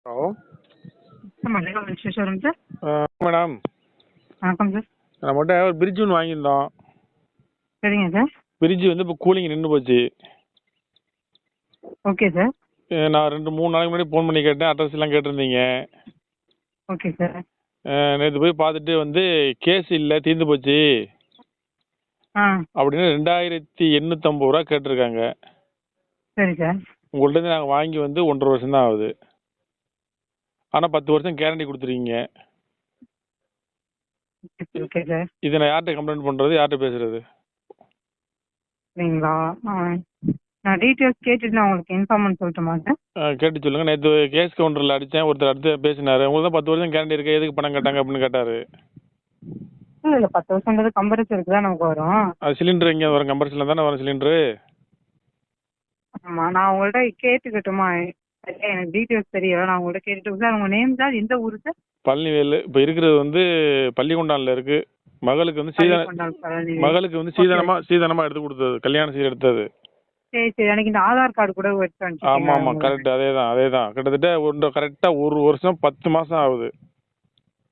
Hello Mallika milk showroom sir. Madam, வணக்கம் sir. நம்மகிட்ட ஒரு பிரிட்ஜ் ஒன்று வாங்கியிருந்தோம். சரிங்க சார். பிரிட்ஜ் வந்து இப்போ கூலிங் நின்று போச்சு. Okay sir. நான் 2-3 நாளைக்கு முன்னாடி ஃபோன் பண்ணி கேட்டேன், அட்ரஸ் எல்லாம் கேட்டிருந்தீங்க. Okay sir. நேற்று போய் பார்த்துட்டு வந்து கேஸ் இல்லை, தீர்ந்து போச்சு அப்படின்னு 2850 ரூபா கேட்டிருக்காங்க. சரி சார். உங்கள்கிட்ட நாங்கள் வாங்கி வந்து 1.5 வருஷம் தான் ஆகுது. ஆனால் 10 வருஷம் கேரண்டி கொடுத்துருக்கீங்க. Okay sir. இதை நான் யார்கிட்ட கம்ப்ளைண்ட் பண்ணுறது, யார்கிட்ட பேசுறது? சரிங்களா, நான் டீட்டெயில்ஸ் கேட்டுட்டு நான் உங்களுக்கு இன்ஃபார்ம் பண்ண சொல்லட்டுமா சார்? கேட்டு சொல்லுங்கள். நேற்று கேஸ் கவுண்டரில் அடித்தேன், ஒருத்தர் அடுத்து பேசினார். உங்களுக்கு தான் 10 வருஷம் கேரண்டி இருக்கு, எதுக்கு பணம் கேட்டாங்க அப்படின்னு கேட்டார். இல்லை 10 வருஷம்ன்றது கம்பரேச்சருக்கு தான் நமக்கு வரும். அது சிலிண்டர் எங்கே வரும்? கம்பர்ஷனில் தானே வரும் சிலிண்டரு. ஆமாம், நான் உங்கள்கிட்ட கேட்டுக்கட்டுமா? எனக்கு டீட்டெயில்ஸ் தெரியல, நான் உங்கள்கிட்ட கேட்டுட்டு சார். உங்கள் நேம் சார், எந்த ஊர் சார்? பழனிவேலு. இப்போ இருக்கிறது வந்து பள்ளிகொண்டானில் இருக்கு. மகளுக்கு வந்து சீதனமா எடுத்து கொடுத்தது, கல்யாண சீர் எடுத்தது. சரி சரி, எனக்கு இந்த ஆதார் கார்டு கூட ஆமாம் ஆமாம், கரெக்ட். அதேதான் கிட்டத்தட்ட கரெக்டாக 1 வருஷம் 10 மாதம் ஆகுது.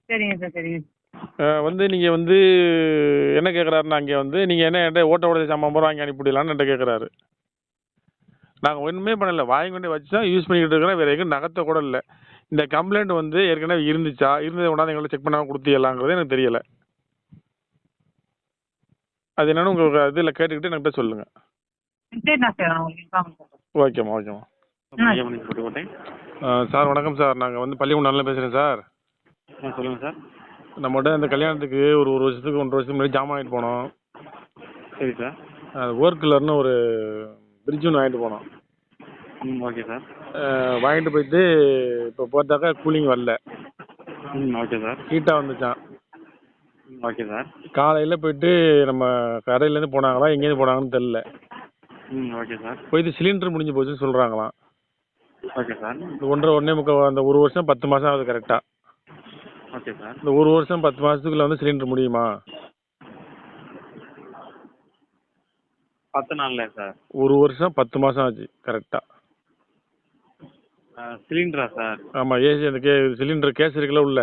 சரிங்க சார். சரிங்க. வந்து நீங்கள் வந்து என்ன கேட்குறாருன்னா, அங்கே வந்து நீங்கள் என்ன என்கிட்ட ஓட்ட உடச்ச சாமான் பூரா வாங்கி அனுப்பிவிடலான்னு என்கிட்ட கேட்குறாரு. நாங்கள் ஒன்றுமே பண்ணலை, வாங்கி கொண்டு வச்சு தான் யூஸ் பண்ணிக்கிட்டு இருக்கிறேன். வேறு எங்கேயும் நகர்த்த கூட இல்லை. இந்த கம்ப்ளைண்ட் வந்து ஏற்கனவே இருந்ததை கொண்டாந்து எங்களை செக் பண்ணாமல் கொடுத்தீங்களாங்கிறது எனக்கு தெரியலை. அது என்னன்னு உங்கள் இதில் கேட்டுக்கிட்டு என்கிட்ட சொல்லுங்கள். ஓகேம்மா. சார் வணக்கம் சார், நாங்கள் வந்து பள்ளிகொண்டானில் பேசுகிறேன் சார். சொல்லுங்கள் சார். நம்மகிட்ட இந்த கல்யாணத்துக்கு ஒரு வருஷத்துக்கு 1.5 வருஷத்துக்கு முன்னாடி ஜாமான் வாங்கிட்டு போனோம். சரி சார். ஓர்க்கிலர்னு ஒரு பிரிட்ஜ் ஒன்று வாங்கிட்டு போனோம். Okay sir. வாங்கிட்டு போயிட்டு இப்போ பார்த்தாக்கா கூலிங் வரல. Okay sir. ஹீட்டாக வந்துச்சான். Okay sir. காலையில் போயிட்டு நம்ம கடையிலேருந்து போனாங்களா, எங்கேருந்து போனாங்கன்னு தெரில. Okay sir. போயிட்டு சிலிண்டர் முடிஞ்சு போச்சுன்னு சொல்கிறாங்களாம். Okay sir. இந்த 1.5 அந்த 1 வருஷம் 10 மாதம் ஆகுது கரெக்டாக. Okay sir. இந்த 1 வருஷம் 10 மாதத்துக்குள்ள வந்து சிலிண்டர் முடியுமா? 10 நாள்ல சார். 1 வருஷம் 10 மாதம் ஆச்சு கரெக்டாக. சிலிண்டரா சார்? ஆமாம், ஏசி அந்த சிலிண்டர் கேஸ் இருக்குல்ல உள்ள.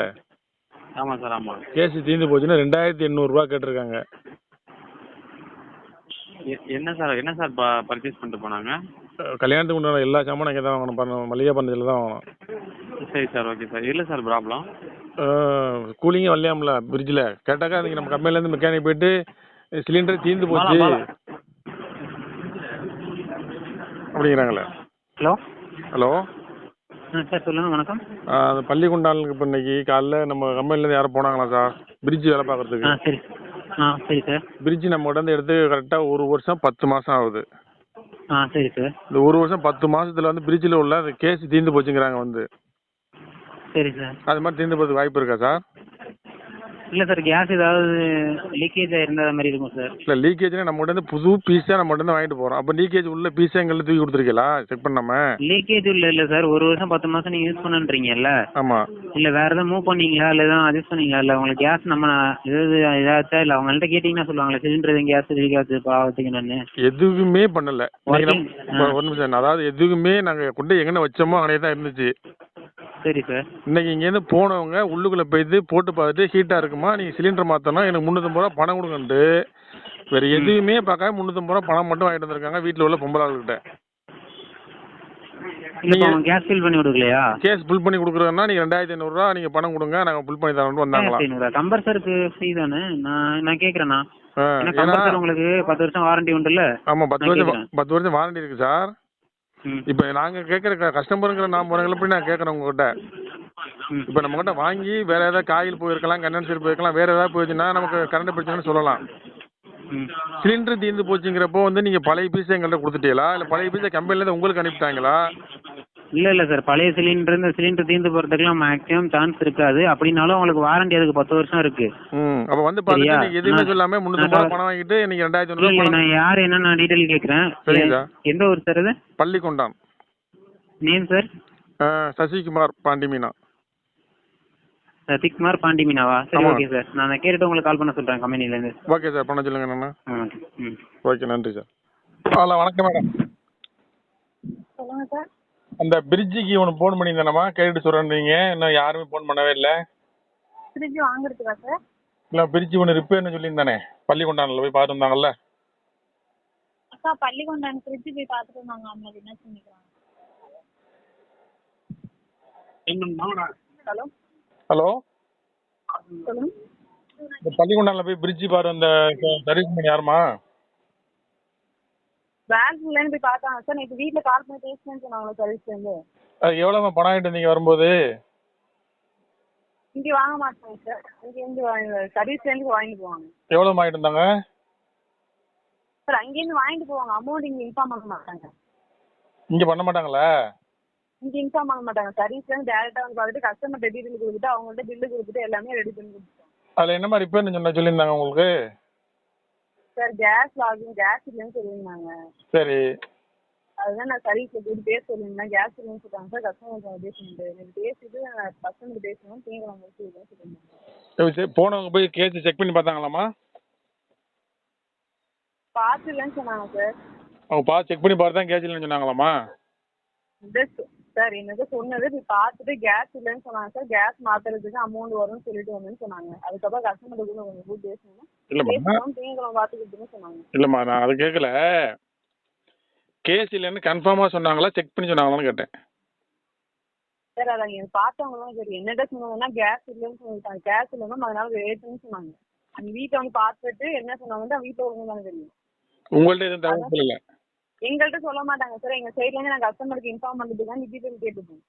ஆமாம் சார். ஆமாம். கேஸ் தீர்ந்து போச்சுன்னா 2800 ரூபா கேட்டிருக்காங்க. என்ன சார் பர்ச்சேஸ் பண்ணிட்டு போனாங்க? கல்யாணத்துக்கு உண்டான எல்லா சாமானும் அங்கே தான் வாங்கணும், மளிகை பந்தத்தில் தான் வாங்கணும். சரி சார். Okay sir. இல்லை சார் ப்ராப்ளம். கூலிங்கே வரலையாம்ல பிரிட்ஜில். கேட்டாக்கா நீங்கள் நம்ம கம்பெனிலேருந்து மெக்கானிக் போயிட்டு சிலிண்டர் தீர்ந்து போச்சு அப்படிங்கிறாங்களே. ஹலோ சார் சொல்லுங்கள். வணக்கம். அந்த பள்ளிகொண்டானுக்கு இப்போ இன்னைக்கு காலைல நம்ம கம்பெனிலேருந்து யாரும் போனாங்களா சார் பிரிட்ஜ் வேலை பார்க்குறதுக்கு? சரி. சரி சார். பிரிட்ஜ் நம்ம கிட்ட இருந்து எடுத்து கரெக்டாக 1 வருஷம் 10 மாதம் ஆகுது. சரி சார். இந்த 1 வருஷம் 10 மாதத்தில் வந்து பிரிட்ஜில் உள்ள அந்த கேஸ் தீர்ந்து போச்சுங்கிறாங்க வந்து. சரி சார். அது மாதிரி தீர்ந்து போகிறதுக்கு வாய்ப்பு இருக்கா சார்? இல்லை சார், கேஸ் ஏதாவது லீக்கேஜ் ஆயிருந்த மாதிரி இருக்கும் சார். இல்லை, லீக்கேஜ்னா நம்ம கிட்ட புது பீஸாக நம்ம கிட்ட வாங்கிட்டு போகிறோம். அப்போ லீக்கேஜ் உள்ள பீஸா எங்களுக்கு தூக்கி கொடுத்துருக்கீங்களா செக் பண்ணாம? லீக்கேஜ் இல்லை சார். 1 வருஷம் 10 மாதம் நீங்கள் யூஸ் பண்ணுறீங்கல்ல. ஆமாம். இல்லை வேறு எதாவது மூவ் பண்ணீங்களா, இல்லை எதாவது அட்ஜஸ்ட் பண்ணீங்களா? இல்லை உங்களுக்கு கேஸ் நம்ம இதாச்சா? இல்லை அவங்கள்ட்ட கேட்டிங்கன்னா சொல்லுவாங்களே சிலிண்டர் எதுவும் கேஸ் லீக்காச்சு பாவத்துக்குன்னு. எதுவுமே பண்ணலை. ஒரு நிமிஷம், அதாவது எதுவுமே நாங்கள் கொண்டு எங்கே வச்சோமோ அங்கே தான் இருந்துச்சு. சரி சார். இன்னைக்கு இங்கேருந்து போனவங்க உள்ளுக்குள்ளே போயிட்டு போட்டு பார்த்துட்டு ஹீட்டாக இருக்குமா, நீங்கள் சிலிண்டர் மாற்றணும், எனக்கு 350 ரூபா பணம் கொடுங்கன்ட்டு வேறு எதுவுமே பார்க்காம 350 ரூபா பணம் மட்டும் வாங்கிட்டு வந்திருக்காங்க வீட்டில் உள்ள பொம்பளை ஆளுகிட்ட. நீங்கள் கேஸ் ஃபில் பண்ணி கொடுக்கலையா? கேஸ் ஃபில் பண்ணி கொடுக்குறதுனா நீங்கள் 2500 ரூபா நீங்கள் பணம் கொடுங்க, நாங்கள் ஃபில் பண்ணி தரோம்னு வந்தாங்களா? கம்பர்சருக்கு ஃப்ரீ தானே? நான் கேட்குறேண்ணா. கம்பர்சர் உங்களுக்கு 10 வருஷம் வாரண்டி உண்டுல்ல? ஆமாம், 10 வருஷம் வாரண்டி இருக்குது சார். இப்போ நாங்கள் கேட்குற கஸ்டமருங்கிற நான் முறைகளை போய் நான் கேட்குறேன் உங்ககிட்ட. இப்போ நம்மகிட்ட வாங்கி வேற ஏதாவது காயில் போயிருக்கலாம், கண்டென்சர் போயிருக்கலாம், வேற ஏதாவது போயிடுச்சுன்னா நமக்கு கரண்ட் பிரச்சனைன்னு சொல்லலாம். சிலிண்டர் தீர்ந்து போச்சுங்கிறப்போ வந்து நீங்கள் பழைய பீஸை எங்கள்கிட்ட கொடுத்துட்டீங்களா, இல்லை பழைய பீஸை கம்பெனிலேருந்து உங்களுக்கு அனுப்பிட்டாங்களா? இல்லை சார், பழைய சிலிண்டர் தீர்ந்து போகிறதுக்குலாம் மேக்ஸிமம் சான்ஸ் இருக்காது. அப்படின்னாலும் உங்களுக்கு வாரண்டி அதுக்கு 10 வருஷம் இருக்கு. அப்போ வந்து பார்த்துட்டு நீங்கள் எதுவுமே சொல்லாமல் 350 ரூபா பணம் வாங்கிட்டு நீங்கள் 2500 ரூபா. நான் யார் என்னன்னு நான் டீட்டெயில் கேட்குறேன். சரிங்க சார். எந்த ஊர் சார் அது? பள்ளிகொண்டான். Name sir? சசிகுமார் பாண்டிமீனா. சசிகுமார் பாண்டிமீனாவா? சரி, ஓகே சார். நான் கேட்டுட்டு உங்களுக்கு கால் பண்ண சொல்கிறேன் கம்பெனிலேருந்து. ஓகே சார், பண்ண சொல்லுங்க என்னண்ணா. ஓகே. ஓகே, நன்றி சார். ஹலோ வணக்கம் மேடம். சொல்லுங்க சார். அந்த பிரிட்ஜுக்கு ஒன்று ஃபோன் பண்ணியிருந்தேனம்மா, கேட்டுட்டு சொல்கிறேன்றீங்க. இன்னும் யாருமே ஃபோன் பண்ணவே இல்லை. ஃப்ரிட்ஜ் வாங்குறதுக்கா சார்? இல்லை, பிரிட்ஜு ஒன்று ரிப்பேர்னு சொல்லியிருந்தானே, பள்ளிக்கொண்டானில் போய் பார்த்து வந்தாங்கல்ல. அக்கா பள்ளிக்கொண்டான் ஃப்ரிட்ஜ் போய் பார்த்துட்டு வந்தாங்க. அவங்க என்ன சொல்லிக்கிறாங்க? ஹலோ ஹலோ, சொல்லுங்க. இந்த பள்ளிக்கொண்டானில் போய் பிரிட்ஜு பாரு, அந்த சர்வீஸ் பண்ணி யாருமா? பேங்க்லேருந்து போய் பார்த்தாங்க சார். நேற்று வீட்டில் கால் பண்ணி பேசுனேன்னு சொன்னாங்களா சர்வீஸ்லேருந்து? அது எவ்வளோமா பணம் ஆகிட்டு இருந்தீங்க வரும்போது? இங்கே வாங்க மாட்டாங்க சார். இங்கேருந்து சர்வீஸ்லேருந்து வாங்கிட்டு போவாங்க. எவ்வளோமா ஆகிட்டு இருந்தாங்க? சார் அங்கேருந்து வாங்கிட்டு போவாங்க. அமௌண்ட் இங்கே இன்ஃபார்ம் பண்ண மாட்டாங்க. இங்கே பண்ண மாட்டாங்களா? இங்கே இன்ஃபார்ம் பண்ண மாட்டாங்க. சர்வீஸ்லேருந்து டேரெக்டாக வந்து பார்த்துட்டு கஸ்டமர் டீட்டெயில் கொடுத்துட்டு அவங்கள்ட்ட பில்லு கொடுத்துட்டு எல்லாமே ரெடி பண்ணி கொடுத்துருவாங்க. அதில் என்னமா ரிப்பேர்னு சொல்லியிருந்தாங்க உங்களுக்கு? சார் கேஸ் லாகிங் கேஸ் இல்லைன்னு சொல்லியிருந்தாங்க. சரி, அதுதான் நான் சர்வீஸில் போய் பேச சொல்லியிருந்தேன். கேஸ் இல்லைன்னு சொல்லிட்டாங்க சார். கஸ்டமர் பேசிட்டு எனக்கு பேசிட்டு கஸ்டமர் பேசணும் திங்கக்கிழமை முடிச்சு சொல்லியிருந்தேன். சரி, போனவங்க போய் கேஸ் செக் பண்ணி பார்த்தாங்களாம்மா? பார்த்து இல்லைன்னு சொன்னாங்க சார். அவங்க பார்த்து செக் பண்ணி பார்த்து தான் கேஸ் இல்லைன்னு சொன்னாங்களாம்மா? சார் எனக்கு சொன்னது போய் பார்த்துட்டு கேஸ் இல்லைன்னு சொன்னாங்க சார். கேஸ் மாத்துறதுக்கு அமௌண்ட் வரும்னு சொல்லிட்டு வந்தேன்னு சொன்னாங்க. அதுக்கப்புறம் கஸ்டமர் கூட கொஞ்சம் போய் பேசணும். இல்லைம்மா, திங்கக்கிழமை பார்த்துக்கிட்டுன்னு சொன்னாங்க. இல்லைம்மா, நான் அதை கேட்கல. கேஸ் இல்லைன்னு கன்ஃபார்மாக சொன்னாங்களா, செக் பண்ணி சொன்னாங்களான்னு கேட்டேன். சார் அதை நீங்கள் பார்த்தவங்களும் சரி என்னட்ட சொன்னாங்கன்னா கேஸ் இல்லைன்னு சொல்லிட்டாங்க. கேஸ் இல்லைன்னா அதனால ரேட்டுன்னு சொன்னாங்க. அந்த வீட்டை வந்து பார்த்துட்டு என்ன சொன்னாங்கன்னா வீட்டில் ஒழுங்கு தானே தெரியும். உங்கள்ட்ட எதுவும் தகவல் சொல்லல? எங்கள்கிட்ட சொல்ல மாட்டாங்க சார். எங்கள் சைட்லேருந்து நான் கஸ்டமருக்கு இன்ஃபார்ம் பண்ணிட்டு தான் டீட்டெயில் கேட்டுப்போம்.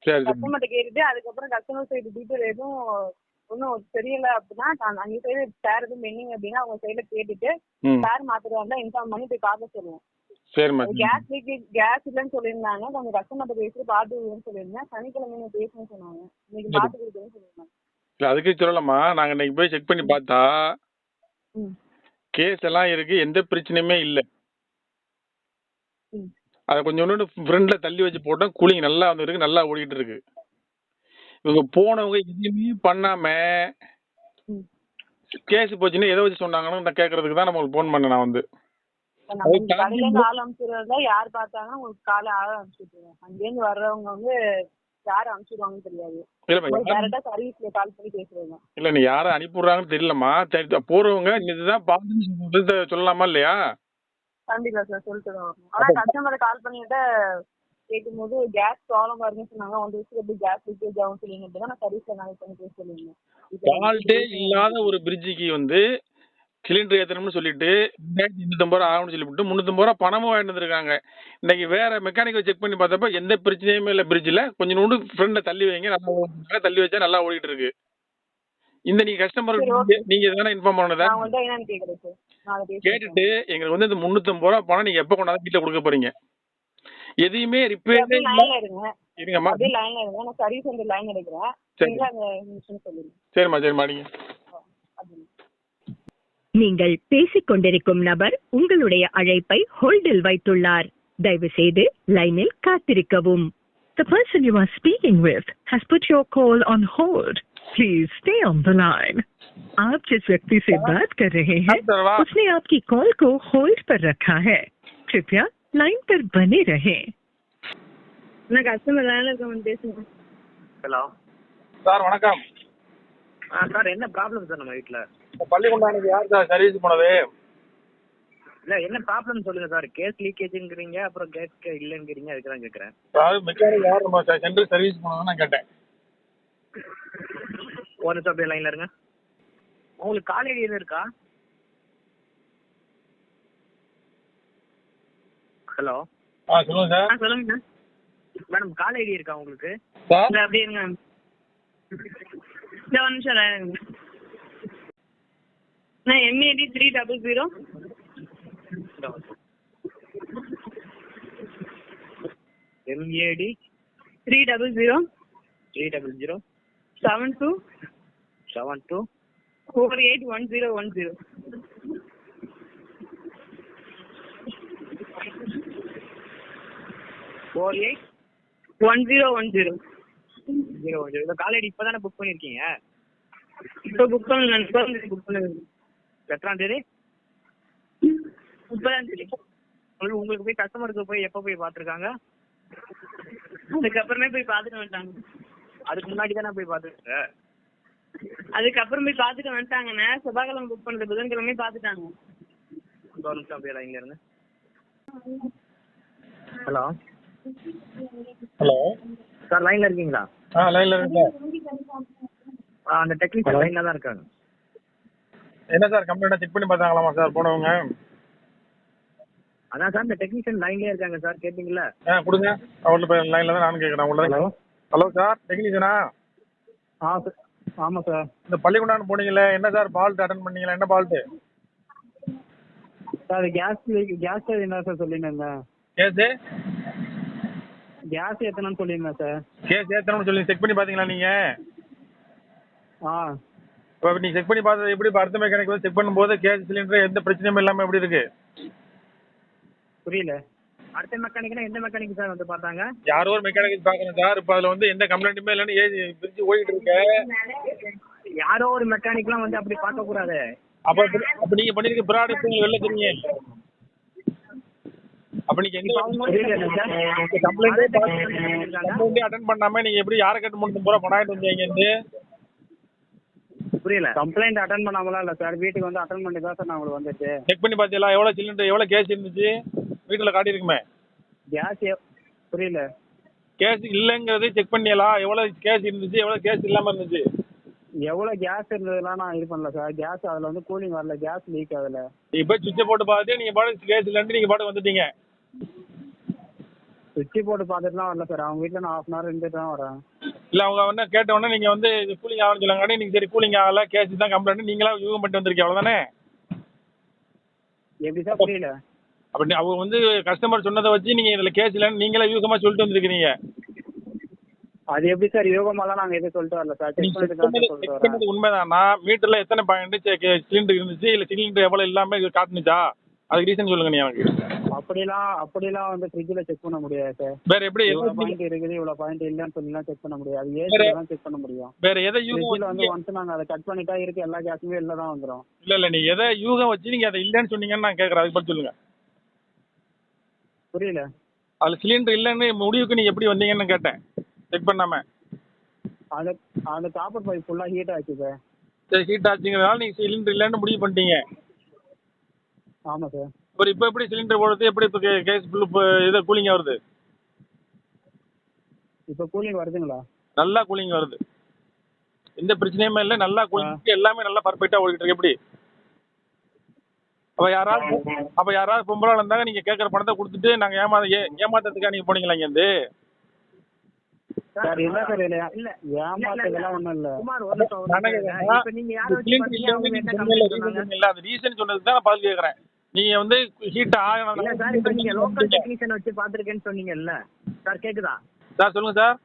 சரி சரி. கஸ்டமர்கிட்ட கேட்டுட்டு அதுக்கப்புறம் கஸ்டமர் சைடு டீட்டெயில் எதுவும் ஒன்றும் தெரியல அப்படின்னா அங்கே சைடு ஸ்பேர் எதுவும் பெண்டிங் அப்படின்னா அவங்க சைடில் கேட்டுட்டு ஸ்பேர் மாத்திரம் இன்ஃபார்ம் பண்ணி போய் பார்க்க சொல்லுவோம். சரிம்மா. கேஸ் லீக்கேஜ் கேஸ் இல்லைன்னு சொல்லியிருந்தாங்க. கொஞ்சம் கஸ்டமர்கிட்ட பேசிட்டு பார்த்து விடுன்னு சொல்லியிருந்தேன். சனிக்கிழமை பேசணும்னு சொன்னாங்க. இன்னைக்கு பார்த்து கொடுக்குறேன்னு சொல்லியிருந்தாங்க. இல்லை, அதுக்கு சொல்லலாமா, நாங்கள் இன்னைக்கு போய் செக் பண்ணி பார்த்தா கேஸ் எல்லாம் இருக்கு, எந்த பிரச்சனையுமே இல்லை. அதை கொஞ்சம் ஃப்ரெண்டில் தள்ளி வச்சு போட்டோம். கூலிங் நல்லா வந்துருக்கு, நல்லா ஓடிக்கிட்டு இருக்கு. இவங்க போனவங்க எதுவுமே பண்ணாம கேஸ் போச்சுன்னு எதை வச்சு சொன்னாங்கன்னு நான் கேட்கறதுக்கு தான் நம்மளுக்கு ஃபோன் பண்ணேன். நான் வந்து கடையிலேருந்து ஆள் அனுப்பிச்சுடுறதா யார் பார்த்தாங்கன்னா உங்களுக்கு காலை ஆள் அனுப்பிச்சுடுவோம். அங்கேருந்து வர்றவங்க வந்து யார் அனுப்பிச்சுடுவாங்கன்னு தெரியாது. டேரக்டா சர்வீஸ்ல கால் பண்ணி பேசுறேன். இல்லை, நீ யாரை அனுப்பிடுறாங்கன்னு தெரியலம்மா. போறவங்க இதுதான் பார்த்து சொல்லலாமா இல்லையா? கண்டிப்பா சார் சொல்லிட்டு தான் வரணும். ஆனா கஸ்டமரை கால் பண்ணிட்டு கேட்கும்போது கேஸ் ப்ராப்ளம் வருதுன்னு சொன்னாங்க. 1 வருஷத்துக்கு எப்படி கேஸ் லீக்கேஜ் ஆகும் சொல்லிட்டு நான் சர்வீஸ்ல கனெக்ட் பண்ணி பேச சொல்லியிருந்தேன். ஃபால்ட்டே இல்லாத ஒரு பிரிட்ஜுக்கு வந்து சிலிண்டர் ஏற்றணும்னு சொல்லிட்டு 250 ரூபா ஆகும்னு சொல்லிவிட்டு 350 ரூபா பணமும் வாங்கிட்டு வந்துருக்காங்க. இன்னைக்கு வேற மெக்கானிக்கை செக் பண்ணி பார்த்தப்ப எந்த பிரச்சனையுமே இல்லை. பிரிட்ஜில் கொஞ்சம் நோண்டு ஃப்ரெண்டில் தள்ளி வைங்க, நல்லா தள்ளி வச்சா நல்லா ஓடிட்டு இருக்கு. இந்த நீங்க கஸ்டமர் நீங்க எதனா இன்ஃபார்ம் பண்ணதா கேட்டுட்டு எங்களுக்கு வந்து இந்த 350 ரூபா பணம் நீங்க எப்ப கொண்டாந்து வீட்டுல கொடுக்க போறீங்க? எதையுமே ரிப்பேர் இருங்கம்மா. சரிம்மா சரிம்மா. நீங்கள் பேசிக் கொண்டிருக்கும் நபர் உங்களுடைய அழைப்பை ஹோல்டில் வைத்துள்ளார். தயவு செய்து லைனில் காத்திருக்கவும். The person you are speaking with has put your call on hold. Please stay on the line. आप जिस व्यक्ति से बात कर रहे हैं उसने आपकी कॉल को होल्ड पर रखा है. कृपया लाइन पर बने रहें. ஹலோ சார் வணக்கம். சார் என்ன ப்ராப்ளம் சார் நம்ம வீட்டில்? பள்ளிக்கொண்டானுக்கு யார் சார் சர்வீஸ் போனது? இல்லை என்ன ப்ராப்ளம் சொல்லுங்க சார். கேஸ் லீக்கேஜுங்கிறீங்க, அப்புறம் கேஸ் இல்லைங்கிறீங்க, அதுக்கு தான் கேட்குறேன். அதாவது மெக்கானிக் யார் நம்ம சென்ட்ரல் சர்வீஸ் போனதுன்னு நான் கேட்டேன். ஒரு நிமிஷம் அப்படியே லைனில் இருங்க. உங்களுக்கு கால் ஐடி எதுவும் இருக்கா? ஹலோ சொல்லுங்க சார். சொல்லுங்க மேடம், கால் ஐடி இருக்கா உங்களுக்கு? சார் அப்படியே இருங்க. ஒரு நிமிஷம் MAD 300 MAD 300 300 72 481010 481010. இந்த கால் ஐடி இப்போ தானே புக் பண்ணியிருக்கீங்க? இப்போ புக் பண்ணல, புக் பண்ணுங்க. எத்தனாம் தேதி? 30ஆம் தேதி. உங்களுக்கு போய் கஸ்டமருக்கு போய் எப்போ போய் பார்த்துருக்காங்க? அதுக்கப்புறமே போய் பார்த்துட்டு வந்துட்டாங்க. அதுக்கு முன்னாடி தானே போய் பார்த்துட்டு அதுக்கப்புறம் போய் பார்த்துட்டு வந்துட்டாங்கண்ணே. செவ்வாய்க்கிழமை புக் பண்ணுறது புதன்கிழமை பார்த்துட்டாங்க. ஒரு நிமிஷம் அப்படியே லைன்ல இருந்து. ஹலோ ஹலோ சார், லைன்ல இருக்கீங்களா? லைன்ல இருக்கு. அந்த டெக்னீஷியன் லைன்ல தான் இருக்காங்க. என்ன சார் கம்ப்ளைண்ட் செக் பண்ணி பார்த்தாங்களாமா சார் போனவங்க? அதான் சார், இந்த டெக்னீஷியன் லைன்லயே இருக்காங்க சார், கேட்டீங்களா? கொடுங்க. அவர்கிட்ட லைன்ல தான் நானும் கேட்குறேன். உள்ள ஹலோ ஹலோ சார், டெக்னீஷியனா? சார், ஆமாம் சார். இந்த பள்ளிக்கூடாண்டு போனீங்களே, என்ன சார் ஃபால்ட் அட்டன் பண்ணீங்களா? என்ன ஃபால்ட்டு? சார் கேஸ் என்ன சார் சொல்லியிருந்தேன். கேஸு கேஸ் ஏற்றணும்னு சொல்லியிருந்தேன் சார். கேஸ் ஏற்றணும்னு சொல்லி செக் பண்ணி பார்த்தீங்களா நீங்கள்? இப்போ நீங்கள் செக் பண்ணி பார்த்தது எப்படி? இப்போ அடுத்த மெக்கானிக் வந்து செக் பண்ணும்போது கேஸ் சிலிண்டர் எந்த பிரச்சனையும் இல்லாமல் எப்படி இருக்கு? புரியல. அடுத்த மெக்கானிக்னா எந்த மெக்கானிக் சார் வந்து பார்த்தாங்க? யாரோ ஒரு மெக்கானிக் பார்க்குறேன் சார். இப்போ அதில் வந்து எந்த கம்ப்ளைண்ட்டுமே இல்லைன்னு பிரிச்சு ஓடிட்டு இருக்கு. யாரோ ஒரு மெக்கானிக்லாம் வந்து அப்படி பார்க்கக்கூடாது. அப்போ அப்போ நீங்கள் பண்ணியிருக்க ப்ராடக்ட் உங்களுக்கு வெளில தெரியும். அப்போ நீங்கள் எந்த கம்ப்ளைண்ட்டே அட்டன் பண்ணாமல் நீங்கள் எப்படி யாரை கட்டு முடிஞ்சு பூரா பணாயிட்டு வந்தீங்க இங்கேருந்து? புரியல. கம்ப்ளைண்ட் அட்டன் பண்ணாமலாம் இல்லை சார், வீட்டுக்கு வந்து அட்டன் பண்ணி தான் சார் நான் உங்களுக்கு வந்துச்சு. செக் பண்ணி பார்த்தீங்களா? எவ்வளோ சிலிண்டர் எவ்வளோ கேஸ் இருந்துச்சு வீட்டில் காட்டியிருக்குமே? கேஸ் புரியல. கேஸ் இல்லைங்கிறது செக் பண்ணியலா? எவ்வளோ கேஸ் இருந்துச்சு எவ்வளோ கேஸ் இல்லாமல் இருந்துச்சு? எவ்வளோ கேஸ் இருந்ததுலாம் நான் இது பண்ணல சார். கேஸ் அதில் வந்து கூலிங் வரல, கேஸ் லீக் ஆகல. நீங்கள் போய் சுவிட்சை போட்டு பார்த்து நீங்கள் பாட்டு கேஸ் இல்லைன்ட்டு நீங்கள் பாட்டு வந்துட்டீங்க. சுவிட்ச் போட்டு பார்த்துட்டுலாம் வரல சார். அவங்க வீட்டில் நான் 1/2 hour இருந்துட்டு தான் வரேன். இல்லை அவங்க வந்து கேட்ட உடனே நீங்கள் வந்து இது கூலிங் ஆகணும்னு சொல்லுங்க. நீங்கள் சரி கூலிங் ஆகலை கேஸ் தான் கம்ப்ளைண்ட் நீங்களா யூகம் பண்ணிட்டு வந்திருக்கீங்க அவ்வளோதானே? எப்படி சார்? புரியல. அப்படி அவங்க வந்து கஸ்டமர் சொன்னதை வச்சு நீங்கள் இதில் கேஸ் இல்லைன்னு நீங்களே யூகமாக சொல்லிட்டு வந்திருக்கிறீங்க. அது எப்படி சார்? யோகமாலாம் நாங்கள் எதுவும் சொல்லிட்டு வரல சார். செக் பண்ணிட்டு தான் சார் சொல்லிட்டு வரேன். உண்மைதானா? மீட்டரில் எத்தனை பாயிண்ட் சிலிண்டர் இருந்துச்சு இல்லை சிலிண்டர் எவ்வளோ இல்லாமல் இது காட்டுனுச்சா? அதுக்கு ரீசன் சொல்லுங்க நீ எனக்கு. அப்படிலாம் வந்து ஃப்ரிட்ஜில் செக் பண்ண முடியாது சார். வேற எப்படி இவ்வளோ பாயிண்ட் இருக்குது இவ்வளோ பாயிண்ட் இல்லைன்னு சொல்லிலாம் செக் பண்ண முடியாது. ஏசில தான் செக் பண்ண முடியும். வேற எதை ஃப்ரிட்ஜில் வந்து யூகம் ஒன்ஸ் நாங்கள் அதை கட் பண்ணிட்டா இருக்கு எல்லா கேஸுமே வெளில தான் வந்துடும். இல்லை நீ எதை யூகம் வச்சு நீங்கள் அதை இல்லைன்னு சொன்னீங்கன்னு நான் கேட்குறேன். அதுக்கு பற்றி சொல்லுங்க. புரியல. அதில் சிலிண்டர் இல்லைன்னு முடிவுக்கு நீங்கள் எப்படி வந்தீங்கன்னு கேட்டேன் செக் பண்ணாமல். அந்த காப்பர் பைப் ஃபுல்லாக ஹீட் ஆச்சு சார். சரி ஹீட் ஆச்சுங்கிறதால நீங்கள் சிலிண்டர் இல்லைன்னு முடிவு பண்ணிட்டீங்க. ஆமாம் சார். இப்போ எப்படி சிலிண்டர் போடுறது? எப்படி இப்போ கேஸ் ஃபுல்லு இப்போ இதை கூலிங் வருது? இப்போ கூலிங் வருதுங்களா? நல்லா கூலிங் வருது. எந்த பிரச்சனையுமே இல்லை. நல்லா கூலிங் எல்லாமே நல்லா பர்ஃபெக்டாக ஓடிட்டு இருக்கு. எப்படி அப்போ யாராவது பொம்பளை இருந்தாங்க நீங்கள் கேட்குற பணத்தை கொடுத்துட்டு நாங்கள் ஏமாத்துறதுக்காக நீங்கள் போனீங்களா இங்கேருந்து? சார் இல்லை சார், இல்லை ஏமாத்ததெல்லாம் ஒன்றும் இல்லை. அது ரீசன் சொன்னதுக்கு தான் நான் பதில் கேட்குறேன். நீங்கள் வந்து ஹீட் ஆகணும். இல்லை சார், இப்போ நீங்கள் லோக்கல் டெக்னீஷியன் வச்சு பார்த்துருக்கேன்னு சொன்னீங்கல்ல சார், கேட்குதா சார்? சொல்லுங்கள் சார்.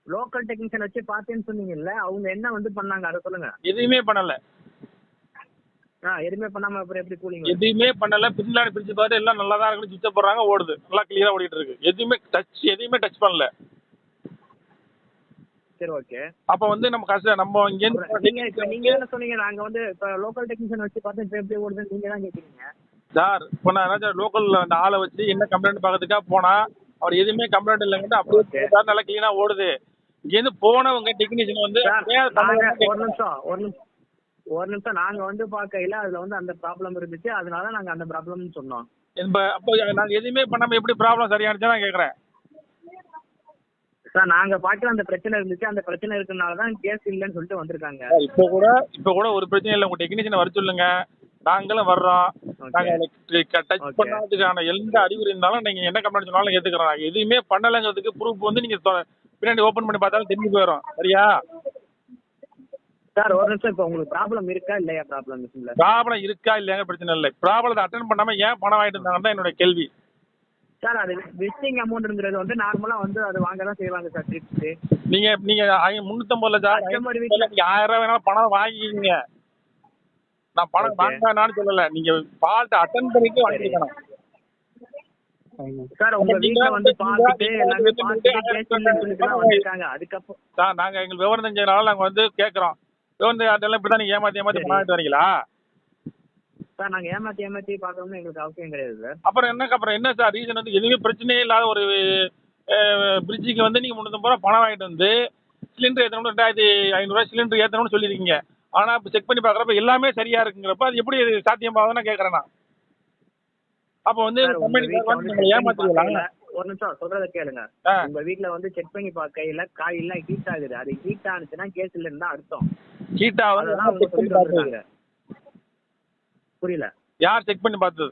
லோக்கல் டெக்னீஷியன் வச்சு பார்த்தேன்னு சொன்னீங்கல்ல, அவங்க என்ன வந்து பண்ணாங்க அதை சொல்லுங்க. எதுவுமே பண்ணலை. எதுவுமே பண்ணாமல் அப்புறம் எப்படி கூலிங்? எதுவுமே பண்ணலை. பின்னாடி பிரிச்சு பார்த்து எல்லாம் நல்லா தான் இருக்குன்னு சுவிட்சை போடுறாங்க, ஓடுது நல்லா கிளியராக ஓடிட்டு இருக்கு. எதுவுமே டச் பண்ணல. சரி ஓகே. அப்போ வந்து நம்ம இங்கேருந்து நீங்கள் என்ன சொன்னீங்க? நாங்கள் வந்து இப்போ லோக்கல் டெக்னீஷியன் வச்சு பார்த்து இப்போ எப்படி ஓடுதுன்னு நீங்கள் தான் கேட்குறீங்க சார். இப்போ நான் ஏதாச்சும் லோக்கலில் அந்த ஆளை வச்சு என்ன கம்ப்ளைண்ட் பார்க்கறதுக்காக போனால் அவர் எதுவுமே கம்ப்ளைண்ட் இல்லைங்கிட்டு அப்படியே சார் நல்லா கிளீனாக ஓடுது. இங்கேருந்து போனவங்க டெக்னீஷியன் வந்து ஒரு நிமிஷம் நாங்கள் வந்து பார்க்கையில அதில் வந்து அந்த ப்ராப்ளம் இருந்துச்சு, அதனால நாங்கள் அந்த ப்ராப்ளம்னு சொன்னோம். அப்போ நாங்கள் எதுவுமே பண்ணாமல் எப்படி ப்ராப்ளம் சரியானுச்சு நான் கேட்குறேன் சார். நாங்கள் பார்க்கல அந்த பிரச்சனை இருந்துச்சு, அந்த பிரச்சனை இருக்கிறனால தான் கேஸ் இல்லைன்னு சொல்லிட்டு வந்திருக்காங்க. இப்போ கூட ஒரு பிரச்சனை இல்லை. உங்கள் டெக்னீஷியனை வர சொல்லுங்க, நாங்களும் வர்றோம். நாங்கள் டச் பண்ணாததுக்கான எந்த அறிகுறி இருந்தாலும் நீங்கள் என்ன கம்ப்ளைண்ட் சொன்னாலும் ஏற்றுக்கிறோம். நாங்கள் எதுவுமே பண்ணலைங்கிறதுக்கு ப்ரூஃப் வந்து நீங்கள் பின்னாடி ஓப்பன் பண்ணி பார்த்தாலும் தெரிஞ்சு போயிடும். சரியா சார்? ஒரு நிமிஷம். இப்போ உங்களுக்கு ப்ராப்ளம் இருக்கா இல்லையா? ப்ராப்ளம் இருக்கா இல்லையாங்க பிரச்சனை இல்லை. ப்ராப்ளத்தை அட்டன் பண்ணாமல் ஏன் பணம் வாங்கிட்டு இருந்தாங்கன்னு தான் என்னோட கேள்வி. சார், அது விசிட்டிங் அமௌண்ட்ங்கிறது வந்து நார்மலாக வந்து அது வாங்க தான் செய்வாங்க சார். ட்ரிப்ஸு நீங்கள் 350 சார், நீங்கள் 1000 வேணாலும் பணம் வாங்கிக்கிங்க. நான் பணம் வாங்கினான்னு சொல்லலை. நீங்கள் ஃபால்ட் அட்டன் பண்ணிட்டு வாங்கிக்கணும் சார். உங்க வீட்டுல வந்து பார்த்துட்டு எல்லாமே பார்த்துட்டு கேஸ் இல்லைன்னு சொல்லிட்டு தான் வந்திருக்காங்க. அதுக்கப்புறம் சார் நாங்கள் எங்களுக்கு விவரம் தெரிஞ்சதுனால நாங்கள் வந்து கேட்குறோம். விவரம் அதெல்லாம் இப்படி தான் நீங்கள் ஏமாற்றி பணம் வாங்கிட்டு வரீங்களா சார்? நாங்கள் ஏமாற்றி பார்க்கணும்னு எங்களுக்கு அவசியம் கிடையாது சார். அப்புறம் என்ன சார் ரீசன் வந்து எதுவுமே பிரச்சனையே இல்லாத ஒரு பிரிட்ஜுக்கு வந்து நீங்கள் 350 ரூபா பணம் வாங்கிட்டு வந்து சிலிண்டர் ஏற்றணும் 2500 சிலிண்டர் ஏற்றணும்னு சொல்லியிருக்கீங்க. ஆனால் இப்போ செக் பண்ணி பார்க்குறப்ப எல்லாமே சரியாக இருக்குங்கிறப்ப அது எப்படி சாத்தியமாகுதுன்னு நான் கேட்குறேன். நான் அப்போ வந்து கம்பெனி ஏமாத்திடுவீங்களா? ஒரு நிமிஷம் சொல்றத கேளுங்க. உங்க வீட்ல வந்து செக் பண்ணி பார்க்கையில காய் எல்லாம் ஹீட் ஆகுது. அது ஹீட் ஆனிச்சுன்னா கேஸ் இல்லைன்னு தான் அர்த்தம். ஹீட் ஆகுது. புரியல. யார் செக் பண்ணி பார்த்தது?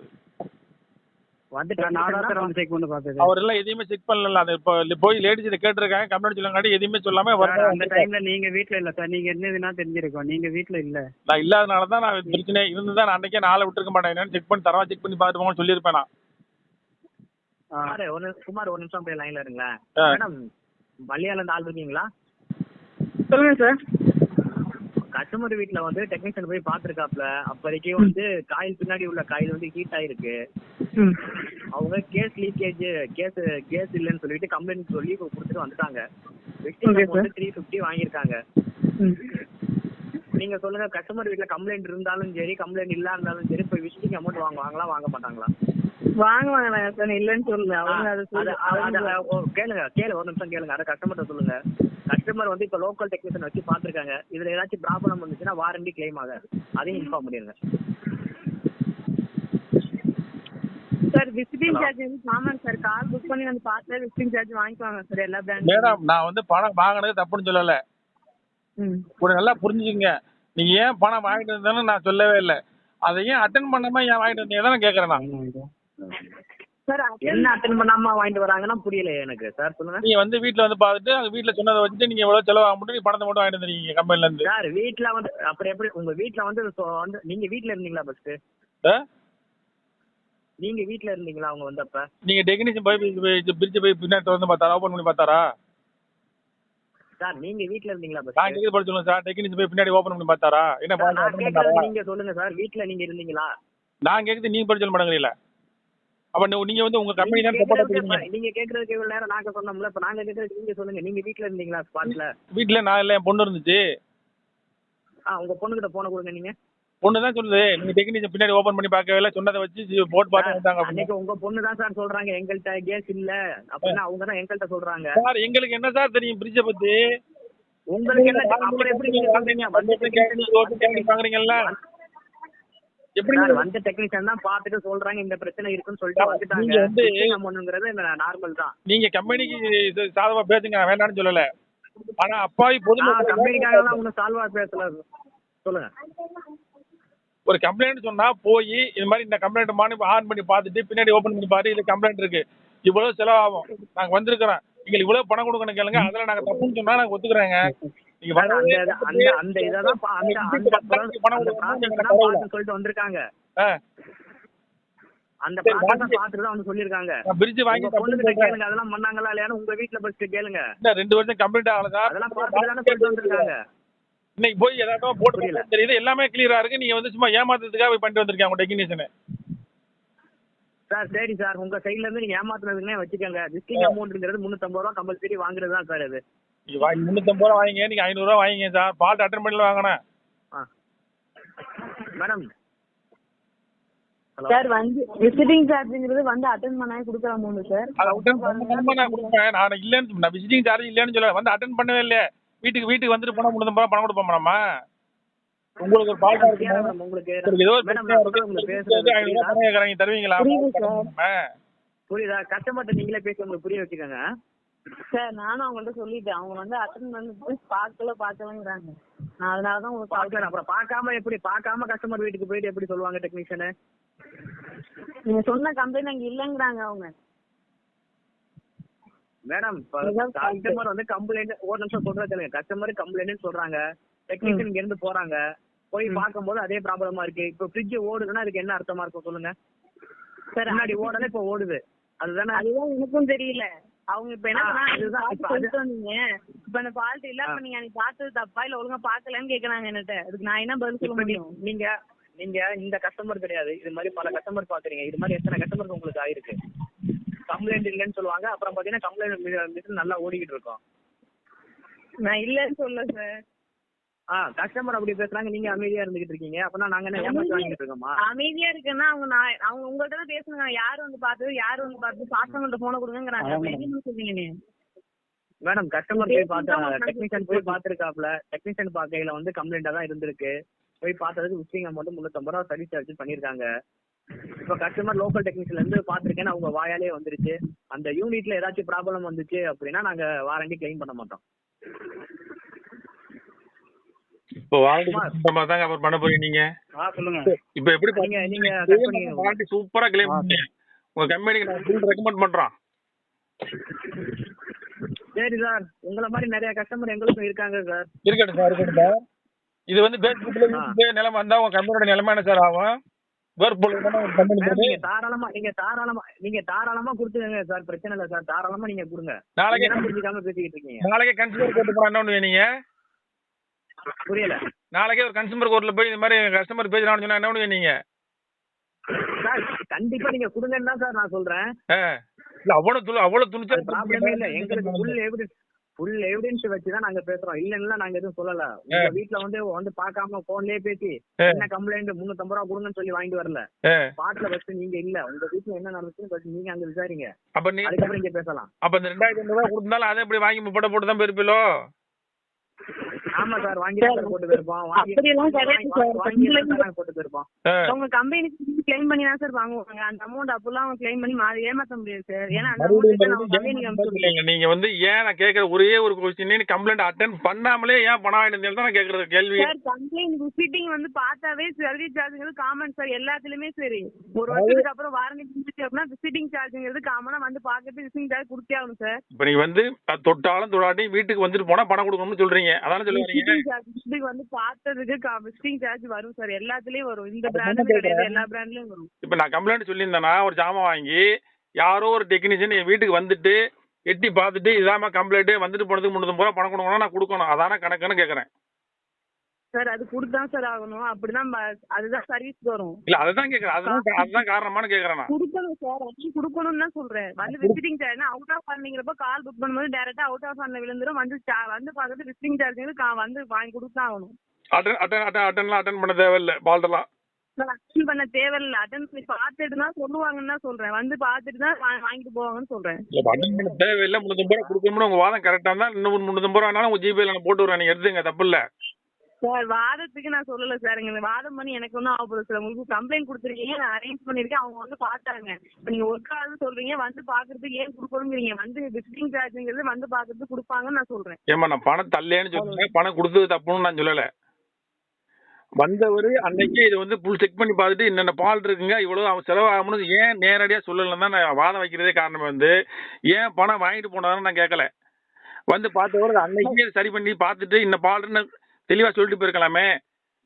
அவர் எல்லாம் எதையுமே செக் பண்ணல. அது இப்போ போய் லேடிஸ் கேட்டிருக்காங்க, கம்ப்ளைண்ட் சொல்லுங்காட்டி எதுவுமே சொல்லாம அந்த டைம்ல நீங்க வீட்ல இல்ல சார். நீங்க என்னதுன்னா தெரிஞ்சிருக்கோம். நீங்க வீட்ல இல்ல. நான் இல்லாதனால தான் நான் பிரச்சனை இருந்து தான் நான் அன்னைக்கே நாளை விட்டுருக்க மாட்டேன். என்னன்னு செக் பண்ணி தரவா செக் பண்ணி பார்த்துட்டு போங்கன்னு சொல்லியிருப்பேன் நான். சுமார் ஒரு நிமிஷம் போய் லைன்ல இருங்களேன். மேடம் மலையாள இருந்து ஆள் இருக்கீங்களா? சொல்லுங்க சார். கஸ்டமர் வீட்ல வந்து டெக்னீஷியன் போய் பாத்துருக்காப்ல. அப்போதைக்கு வந்து காயில் பின்னாடி உள்ள காயில் வந்து ஹீட் ஆயிருக்கு. அவங்க கேஸ் லீக்கேஜ் கேஸ் இல்லைன்னு சொல்லிட்டு கம்ப்ளைண்ட் சொல்லி கொடுத்துட்டு வந்துட்டாங்க. 350 வாங்கியிருக்காங்க. நீங்க சொல்லுங்க, கஸ்டமர் வீட்ல கம்ப்ளைண்ட் இருந்தாலும் சரி கம்ப்ளைண்ட் இல்லா இருந்தாலும் சரி போய் விசிட்டிங் அமௌண்ட் வாங்குவாங்களா வாங்க மாட்டாங்களா? வாங்குவாங்க சார், இல்லைன்னு சொல்லுங்க. கேளு ஒரு நிமிஷம் கேளுங்க. அதை கஸ்டமர்கிட்ட சொல்லுங்க. கஸ்டமர் வந்து இப்ப லோக்கல் டெக்னீஷியன் வச்சு பாத்துருக்காங்க. இதுல ஏதாச்சும் ப்ராப்ளம் வந்துச்சுன்னா வாரண்டி கிளைம் ஆகாது. அதையும் இன்ஃபார்ம் பண்ணிருங்க சார். விசிட்டிங் சார்ஜ் வந்து சாமான் சார். கார் புக் பண்ணி வந்து பார்த்து விசிட்டிங் சார்ஜ் வாங்கிக்குவாங்க சார் எல்லா பிராண்ட். மேடம் நான் வந்து பணம் வாங்கினது தப்புன்னு சொல்லல. ஒரு நல்லா புரிஞ்சுக்கங்க. நீங்க ஏன் பணம் வாங்கிட்டு வந்தேன்னு நான் சொல்லவே இல்லை. அதை ஏன் அட்டென்ட் பண்ணாம ஏன் வாங்கிட்டு வந்தீங்க தான் கேட்கறேன் நான். சார் என்ன அட்டென்ட் பண்ணாம வாங்கிட்டு வராங்கன்னா புரியல எனக்கு. சார் சொல்லுங்க. நீங்க வந்து வீட்ல வந்து பார்த்துட்டு அந்த வீட்ல சொன்னதை வச்சுட்டு நீங்க எவ்வளவு செலவாக மட்டும் நீ பணத்தை மட்டும் வாங்கிட்டு வந்துருக்கீங்க கம்பெனில இருந்து. சார் வீட்ல வந்து அப்புறம் எப்படி உங்க வீட்ல வந்து நீங்க வீட்ல இருந்தீங்களா ஃபர்ஸ்ட்? நீங்க வீட்ல இருந்தீங்களா அவங்க வந்தப்ப? நீங்க டெக்னீஷியன் போய் பிரிட்ஜ் போய் பின்னாடி திறந்து பார்த்தாரா, ஓபன் பண்ணி பார்த்தாரா? சார் நீங்க வீட்ல இருந்தீங்களா ஃபர்ஸ்ட்? நான் கேக்குது சொல்லுங்க சார். டெக்னீஷியன் போய் பின்னாடி ஓபன் பண்ணி பார்த்தாரா? என்ன நீங்க சொல்லுங்க சார். வீட்ல நீங்க இருந்தீங்களா? நான் கேக்குது நீங்க படிச்சல் மாட்டேங்கிறீங்களா? அப்ப நீங்க வந்து உங்க கம்பெனி தான் சப்போர்ட் பண்ணுவீங்க. நீங்க கேக்குறதுக்கு இவ்வளவு நேரம் நாங்க சொன்னோம்ல. இப்ப நாங்க கேக்குறது நீங்க சொல்லுங்க. நீங்க வீட்ல இருந்தீங்களா ஸ்பாட்ல? வீட்ல நான் இல்ல, என் பொண்ணு இருந்துச்சு. உங்க பொண்ணு கிட்ட போன கொடுங்க. நீங்க பொண்ணு தான் சொல்லுது. நீங்க டெக்னீஷியன் பின்னாடி ஓபன் பண்ணி பார்க்கவே இல்லை, சொன்னதை வச்சு போட் பார்த்து வந்தாங்க. அன்னைக்கு உங்க பொண்ணு தான் சார் சொல்றாங்க எங்கள்கிட்ட கேஸ் இல்ல அப்படின்னா. அவங்க தான் எங்கள்கிட்ட சொல்றாங்க. சார் எங்களுக்கு என்ன சார் தெரியும் பிரிட்ஜை பத்தி? உங்களுக்கு என்ன அப்புறம் எப்படி நீங்க சொல்றீங்க? வாங்குறீங்கல்ல எப்படி வந்து டெக்னீஷியன் தான் பாத்துட்டு சொல்றாங்க இந்த பிரச்சனை இருக்குன்னு சொல்லிட்டு வந்துட்டாங்க. அமௌண்ட்ங்கிறது நார்மல் தான். நீங்க கம்பெனிக்கு சாதமா பேசுங்க, வேண்டாம்னு சொல்லல. ஆனா அப்பாவி பொது கம்பெனிக்காக ஒன்னும் சால்வா பேசல. சொல்லுங்க. ஒரு கம்ப்ளைண்ட் சொன்னா போய் இது மாதிரி இந்த கம்ப்ளைண்ட் ஆன் பண்ணி பார்த்துட்டு பின்னாடி ஓபன் பண்ணி பாரு, இது கம்ப்ளைண்ட் இருக்கு, இவ்வளவு செலவாகும், நாங்க வந்திருக்கிறோம், நீங்க இவ்வளவு பணம் கொடுக்கணும் கேளுங்க. அதுல நாங்க தப்புன்னு சொன்னா நாங்க ஒத்துக்கிறேங்க. சொல்லிட்டு வந்திருக்காங்க. அந்த பாத்துட்டு தான் வந்து சொல்லிருக்காங்க. பிரிட்ஜ் வாங்கி கேளுங்க அதெல்லாம் பண்ணாங்களா இல்லையான்னு உங்க வீட்டுல ஃபர்ஸ்ட் கேளுங்க. 2 வருஷம் கம்ப்ளைண்ட் ஆகல. அதெல்லாம் பாத்துட்டு தானே சொல்லிட்டு வந்திருக்காங்க. இன்னைக்கு போய் ஏதாவது போட்டு தெரியுது எல்லாமே கிளியரா இருக்கு. நீங்க வந்து சும்மா ஏமாத்துறதுக்காக போய் பண்ணிட்டு வந்திருக்கீங்க உங்க டெக்னீஷியன். சார் சரி சார், உங்க சைட்ல இருந்து நீங்க ஏமாத்துறதுக்குன்னே வச்சுக்கோங்க. டிஸ்டிங் அமௌண்ட்ங்கிறது 350 ரூபா கம்பல்சரி வாங்குறது தான் சார். அது 350 ரூபா வாங்கிங்க, நீங்க 500 ரூபா வாங்கிங்க சார். பால்ட் அட்டன் பண்ணல வாங்கினேன் மேடம். சார் வந்து விசிட்டிங் சார்ஜ்ங்கிறது வந்து அட்டெண்ட் பண்ணாம கொடுக்குற அமௌண்ட் சார். அத அட்டெண்ட் பண்ணாம நான் கொடுப்பேன். நான் இல்லன்னு நான் விசிட்டிங் சார்ஜ் இல்லன்னு சொல்ல வந்து அட்டெண்ட் பண்ணவே இல்ல. வீட்டுக்கு வந்துட்டு போனா 350 ரூபா பணம் கொடுப்போம் நம்ம. உங்களுக்கு ஒரு பால்ட் இருக்கு, உங்களுக்கு ஏதோ பிரச்சனை இருக்கு, உங்களுக்கு பேசுறது 500 ரூபாய் பணம் கேக்குறாங்க, தருவீங்களா? புரியுதா? கஸ்டமர்ட்ட நீங்களே பேசி உங்களுக்கு புரிய வச்சுக்கோங்க சார். நானும் அவங்கள்ட்ட சொல்லிட்டேன். அவங்க வந்து அட்டெண்ட் பண்ணி பார்க்கலங்கிறாங்க. நான் அதனாலதான் உங்களுக்கு பார்க்கல. அப்புறம் பார்க்காம கஸ்டமர் வீட்டுக்கு போயிட்டு எப்படி சொல்லுவாங்க டெக்னீஷியனு? நீங்க சொன்ன கம்ப்ளைண்ட் அங்க இல்லங்கிறாங்க அவங்க. மேடம் கஸ்டமர் வந்து கம்ப்ளைண்ட் ஒரு நிமிஷம் சொல்றது. கஸ்டமர் கம்ப்ளைண்ட் சொல்றாங்க, டெக்னீஷியன் இங்க இருந்து போறாங்க, போய் பார்க்கும்போது அதே ப்ராப்ளமா இருக்கு. இப்ப ஃப்ரிட்ஜ் ஓடுதுன்னா அதுக்கு என்ன அர்த்தமா இருக்கும் சொல்லுங்க? சார் முன்னாடி ஓடல இப்ப ஓடுது, அதுதானே? அதுதான் எனக்கும் தெரியல. அவங்க இப்ப என்ன சொன்னீங்க, இப்ப அந்த ஃபால்ட் இல்ல, அப்ப நீங்க அன்னைக்கு பார்த்தது தப்பா இல்ல ஒழுங்கா பாக்கலன்னு கேக்குறாங்க என்கிட்ட. அதுக்கு நான் என்ன பதில் சொல்ல முடியும்? நீங்க இந்த கஸ்டமர் கிடையாது, இது மாதிரி பல கஸ்டமர் பாக்குறீங்க. இது மாதிரி எத்தனை கஸ்டமர் உங்களுக்கு ஆயிருக்கு? கம்ப்ளைண்ட் இல்லைன்னு சொல்லுவாங்க, அப்புறம் பாத்தீங்கன்னா கம்ப்ளைண்ட் நல்லா ஓடிக்கிட்டு இருக்கோம். நான் இல்லன்னு சொல்ல சார். கஸ்டமர் அப்படி பேசுறாங்க, நீங்க அமைதியா இருந்துகிட்டு இருக்கீங்க. அப்பனா நாங்க என்ன ஏமாத்தி வாங்கிட்டு இருக்கோமா? அமைதியா இருக்குன்னா அவங்க உங்கள்ட்ட தான் பேசுனாங்க. யாரு வந்து பார்த்து பாஸ்டவங்கள்ட்ட போன கொடுங்கங்கறாங்க. சொல்லுங்க மேடம், கஸ்டமர் போய் பார்த்தா டெக்னீஷியன் போய் பார்த்திருக்காப்ல. டெக்னீஷியன் பார்க்கையில வந்து கம்ப்ளைண்டா தான் இருந்திருக்கு. போய் பார்த்ததுக்கு விசிட்டிங் அமௌண்ட் 350 ரூபா சர்வீஸ் சார்ஜ் பண்ணிருக்காங்க. இப்ப கஸ்டமர் லோக்கல் டெக்னீஷியன்ல இருந்து பாத்திருக்கேன்னு அவங்க வாயாலே வந்துருச்சு. அந்த யூனிட்ல ஏதாச்சும் ப்ராப்ளம் வந்துச்சு அப்படின்னா நாங்க வாரண்டி கிளைம் பண்ண மாட்டோம். இப்போ வாரண்டி தாங்க அப்புறம் பண்ண போறீங்க நீங்க? சொல்லுங்க. இப்போ எப்படி நீங்க வாரண்டி சூப்பரா கிளைம் பண்ணீங்க. உங்க கம்பெனிக்கு நான் ரெக்கமெண்ட் பண்றோம். சரி சார், உங்களை மாதிரி நிறைய கஸ்டமர் எங்களுக்கும் இருக்காங்க சார். இருக்கட்டும் சார். இது வந்து பேஸ்புக்ல நிலைமை வந்தா உங்க கம்பெனியோட நிலைமை என்ன சார் ஆகும்? நீங்க தாராளமா கொடுத்துருங்க சார், பிரச்சனை இல்ல சார். தாராளமா நீங்க கொடுங்க. நாளைக்கே புரிஞ்சுக்காம பேசிக்கிட்டு இருக்கீங்க. நாளைக்கே கன்சூமர் கோர்ட் போனா என்ன பண்ணுவீங்க நீங்க? புரியல. நாளைக்கே ஒரு கன்சூமர் கோர்ட்ல போய் இந்த மாதிரி கஸ்டமர் பேசுறான்னு சொன்னா என்ன பண்ணுவீங்க நீங்க? சார் கண்டிப்பா நீங்க கொடுங்கன்னு தான் சார் நான் சொல்றேன். இல்ல அவ்வளவு துணிச்சல் ப்ராப்ளமே இல்ல. எங்களுக்கு ஃபுல் எவிடன்ஸ் வச்சுதான் நாங்க பேசுறோம். இல்லன்னா நாங்க எதுவும் சொல்லல. உங்க வீட்டுல வந்து பாக்காம போன்லயே பேசி என்ன கம்ப்ளைண்ட் 350 ரூபா கொடுங்கன்னு சொல்லி வாங்கிட்டு வரல. பாட்டுல வச்சு நீங்க இல்ல, உங்க வீட்டுல என்ன நடந்துச்சுன்னு நீங்க அங்க விசாரிங்க. அதுக்கப்புறம் இங்க பேசலாம். அப்ப இந்த 2500 ரூபாய் கொடுத்தாலும் அதை எப்படி வாங்கி போட்டு தான் போயிருப்பீங்களோ? ஆமா சார், வாங்கி போட்டு போயிருப்போம். போட்டு போயிருப்போம். உங்க கம்பெனிக்கு கிளைம் பண்ணி தான் சார் வாங்குவாங்க. அந்த அமௌண்ட் அப்பெல்லாம் கிளைம் பண்ணி ஏமாத்த முடியாது சார். ஏன்னா அந்த அமௌண்ட் நீங்க வந்து ஏன் நான் கேக்குற ஒரே ஒரு क्वेश्चन, கம்ப்ளைண்ட் அட்டெண்ட் பண்ணாமலே ஏன் பணம் வாங்கிட்டு தான் நான் கேக்குறது கேள்வி. சார் கம்ப்ளைண்ட் விசிட்டிங் வந்து பார்த்தாவே சர்வீஸ் சார்ஜ்ங்கிறது காமன் சார் எல்லாத்துலயுமே. சரி, ஒரு வருஷத்துக்கு அப்புறம் வாரண்டி முடிஞ்சிச்சு அப்படின்னா விசிட்டிங் சார்ஜ்ங்கிறது காமனா வந்து பாக்குறது விசிட்டிங் சார்ஜ் கொடுத்தே ஆகணும் சார். இப்ப நீங்க வந்து தொட்டாலும் தொடாட்டி வீட்டுக்கு வந்துட்டு போனா பணம் கொடுக்கணும்னு சொல்றீங்க, அதான சொல்லுவீங்க? வந்து பார்த்ததுக்கு விசிட்டிங் சார்ஜ் வரும் சார், எல்லாத்துலயும் வரும். இந்த பிராண்ட் கிடையாது, எல்லா பிராண்ட்லயும் வரும். இப்ப நான் கம்ப்ளைண்ட் சொல்லியிருந்தேன்னா ஒரு ஜாமான் வாங்கி யாரோ ஒரு டெக்னீஷியன் என் வீட்டுக்கு வந்துட்டு எட்டி பார்த்துட்டு இதாம கம்ப்ளைண்ட் வந்துட்டு போனதுக்கு 350 ரூபா பணம் கொடுக்கணும், நான் கொடுக்கணும், அதான கணக்குன்னு கேக்குறேன் சார். அது கொடுத்தான் சார் ஆகணும். அப்படிதான் அதுதான் சர்வீஸ் வரும். இல்ல அதுதான் கேக்குறேன், அதுதான் காரணமானு கேக்குறேன். நான் கொடுக்கணும் சார், அது கொடுக்கணும்னு தான் சொல்றேன். வந்து விசிட்டிங் சார்ஜ் அவுட் ஆஃப் ஆன்ங்கிறப்ப கால் புக் பண்ணும்போது டைரக்டா அவுட் ஆஃப் ஆன்ல விழுந்துரும். வந்து பார்த்துட்டு விசிட்டிங் சார்ஜ் வந்து வாங்கி கொடுத்தான் ஆகணும். அட்டன் பண்ண தேவையில்லை, பால்டெல்லாம் அட்டன் பண்ண தேவையில்லை. அட்டன் பண்ணி பார்த்துட்டு தான் சொல்லுவாங்கன்னு தான் சொல்றேன். வந்து பார்த்துட்டு தான் வாங்கிட்டு போவாங்கன்னு சொல்றேன். அட்டன் பண்ண தேவையில்லை. 350 ரூபா கொடுக்கணும்னு உங்க வாதம் கரெக்டா இருந்தா இன்னும் 350 ரூபானாலும் உங்க ஜிபேல நான் போட்டு விடுறேன், நீங்க எடுத்துங்க, தப்பு இல்ல சார். வாதத்துக்கு நான் சொல்லல சார். இங்க வாதம் பண்ணி எனக்கு ஒன்றும் ஆகப்போகுது சார். உங்களுக்கு கம்ப்ளைண்ட் கொடுத்துருக்கீங்க, நான் அரேஞ்ச் பண்ணிருக்கேன், அவங்க வந்து பார்த்தாங்க. இப்போ நீங்க ஒரு கால் சொல்றீங்க, வந்து பாக்குறதுக்கு ஏன் கொடுக்கணுங்கிறீங்க? வந்து விசிட்டிங் சார்ஜ்ங்கிறது வந்து பாக்குறதுக்கு கொடுப்பாங்கன்னு நான் சொல்றேன். ஏமா நான் பணம் தரலன்னு சொல்றேன், பணம் கொடுத்தது தப்புன்னு நான் சொல்லல. வந்தவர் அன்னைக்கு இது வந்து ஃபுல் செக் பண்ணி பார்த்துட்டு என்னென்ன பால் இருக்குங்க, இவ்வளவு அவன் செலவாகணும்னு ஏன் நேரடியா சொல்லலாம் தான் நான் வாதம் வைக்கிறதே. காரணம் வந்து ஏன் பணம் வாங்கிட்டு போனதான்னு நான் கேட்கல. வந்து பார்த்தவர் அன்னைக்கு சரி பண்ணி பார்த்துட்டு இந்த பால்னு தெளிவா சொல்லிட்டு போயிருக்கலாமே.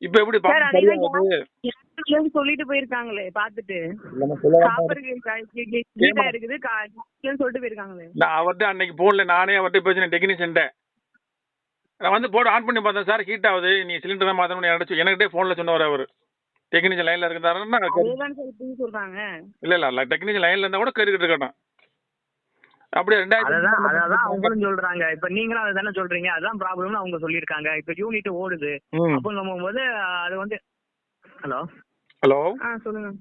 இப்ப எப்படி சொல்லிட்டு போயிருக்காங்களே, பாத்துட்டு சொல்லிட்டு போயிருக்காங்களே. நான் அவர்கிட்ட அன்னைக்கு போன்ல நானே அவர்கிட்ட பேசினேன், டெக்னீஷியன் நான் வந்து போட்டு ஆன் பண்ணி பார்த்தேன், சார் ஹீட் ஆகுது, நீ சிலிண்டர் தான் மாத்தணும் எனக்கிட்டே போன்ல சொன்னவர். அவர் டெக்னீஷியன் லைன்ல இருந்தாருன்னா சொல்றாங்க. இல்ல டெக்னீஷியன் லைன்ல இருந்தா கூட கேட்டுக்கிட்டு இருக்கட்டும். அப்படியே அதான் அவங்களும் சொல்றாங்க. இப்ப நீங்களும் அதை தானே சொல்றீங்க, அதுதான் ப்ராப்ளம்னு அவங்க சொல்லியிருக்காங்க. இப்ப யூனிட் ஓடுது அப்போ நம்ம போது அது வந்து ஹலோ சொல்லுங்க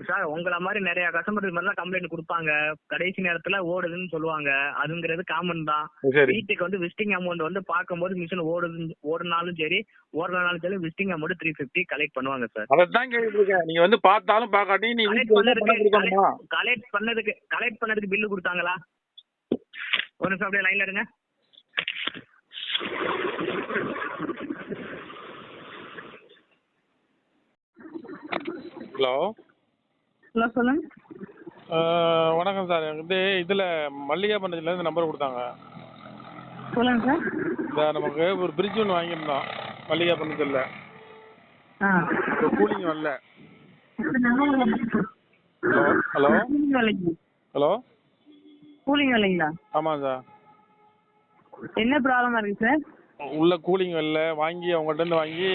சார். உங்களை மாதிரி நிறைய கஸ்டமர் இது மாதிரிலாம் கம்ப்ளைண்ட் கொடுப்பாங்க, கடைசி நேரத்துல ஓடுதுன்னு சொல்லுவாங்க. அதுங்கிறது காமன் தான். வீட்டுக்கு வந்து விசிட்டிங் அமௌண்ட் வந்து பார்க்கும்போது மிஷின் ஓடுனாலும் சரி ஓடுனாலும் சரி விசிட்டிங் அமௌண்ட் 350 கலெக்ட் பண்ணுவாங்க சார். அதான் கேட்டுருக்கேன். நீங்க வந்து பார்த்தாலும் பார்க்காட்டி நீ கலெக்ட் பண்ணதுக்கு பில்லு கொடுத்தாங்களா? ஒரு நிமிஷம் அப்படியே லைன்ல இருங்க. ஹலோ சொல்லுங்க. வணக்கம் சார். என்கிட்ட இதுல மல்லிகா பண்ணதுல இருந்து நம்பர் கொடுத்தாங்க. சொல்லுங்க சார். சார் நமக்கு ஒரு பிரிட்ஜ் ஒன்று வாங்கியிருந்தோம் மல்லிகா பண்ணதுல. கூலிங் வரல. ஹலோ ஹலோ கூலிங் வரலைங்களா? ஆமாம் சார். என்ன ப்ராப்ளமா இருக்கு சார்? உள்ள கூலிங் வரல. வாங்கி அவங்கள்ட்ட இருந்து வாங்கி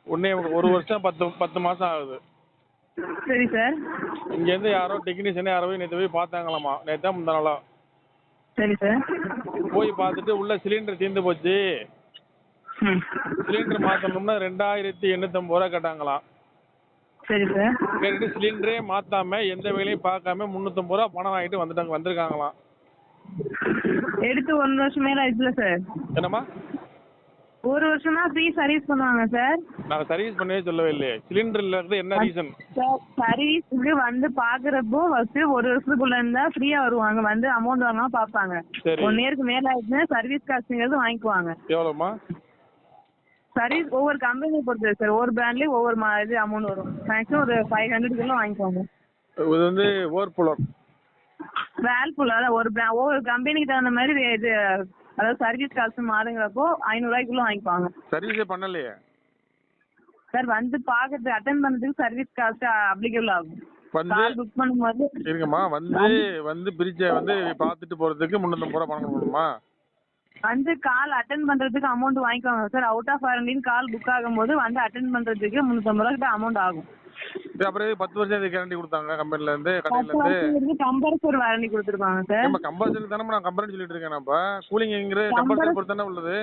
உடனே ஒரு வருஷம் 10 மாசம் ஆகுது. சரி சார். இங்கேருந்து யாரோ டெக்னீஷியனே யாரோ நேற்று போய் பார்த்தாங்களாமா, நேற்று தான் முந்தானாலாம். சரி சார். போய் பார்த்துட்டு உள்ள சிலிண்டர் தீர்ந்து போச்சு, சிலிண்டர் மாத்தணும்னா 2850 ரூபா கேட்டாங்களாம். சரி சார். கேட்டுட்டு சிலிண்டரே மாத்தாம எந்த வேலையும் பார்க்காம 350 ரூபா பணம் வாங்கிட்டு வந்திருக்காங்களாம். எடுத்து 1 வருஷம் மேல ஆயிடுச்சுல சார். என்னம்மா? 1 வருஷமா ஃப்ரீ சர்வீஸ் பண்ணுவாங்க சார். நாங்க சர்வீஸ் பண்ணவே சொல்லவே இல்லையே. சிலிண்டர்ல இருந்து என்ன ரீசன் சார்? சர்வீஸ்க்கு வந்து பாக்குறப்போ ஃபர்ஸ்ட் 1 வருஷத்துக்குள்ள இருந்தா ஃப்ரீயா வருவாங்க, வந்து அமௌண்ட் வாங்காம பாப்பாங்க. 1 இயருக்கு மேல ஆயிடுச்சுன்னா சர்வீஸ் காஸ்ட்ங்கிறது வாங்கிக்குவாங்க. எவ்வளவுமா? சர்வீஸ் ஒவ்வொரு கம்பெனியை பொறுத்தது சார். ஒவ்வொரு பிராண்ட்லயும் ஒவ்வொரு இது அமௌண்ட் வரும். மேக்ஸிமம் ஒரு 500 வாங்கிக்குவாங்க. இது வந்து வேர்ல்பூலர் வேர்ல்பூல் அதான் ஒவ்வொரு கம்பெனிக்கு தகுந்த மாதிரி இது, அதாவது சர்வீஸ் காஸ்ட் மாறுங்கிறப்போ 500 ரூபாய்க்குள்ள வாங்கிக்குவாங்க. சர்வீஸே பண்ணலையே சார். வந்து பாக்குறது அட்டென்ட் பண்றதுக்கு சர்வீஸ் காஸ்ட் அப்ளிகபிள் ஆகும். வந்து புக் பண்ணும்போது இருங்கம்மா, வந்து பிரிட்ஜ வந்து பார்த்துட்டு போறதுக்கு 350 ரூபா பணம் கொடுக்கணுமா? வந்து கால் அட்டென்ட் பண்றதுக்கு அமௌண்ட் வாங்கிக்குவாங்க சார். அவுட் ஆஃப் வாரண்டின்னு கால் புக் ஆகும்போது வந்து அட்டென்ட் பண்றதுக்கு 350 ரூபா கிட்ட அமௌண்ட் ஆகும். அப்புறம் 10 வருஷம் கேரண்டி கொடுத்தாங்க கம்பெனில இருந்து, கடையில இருந்து. கம்பல்சரி வாரண்டி கொடுத்துருக்காங்க சார். நம்ம கம்பல்சரி தானே நான் கம்பெனி சொல்லிட்டு இருக்கேன். நம்ம கூலிங்ங்கிற கம்பல்சரி பொறுத்து தானே உள்ளது.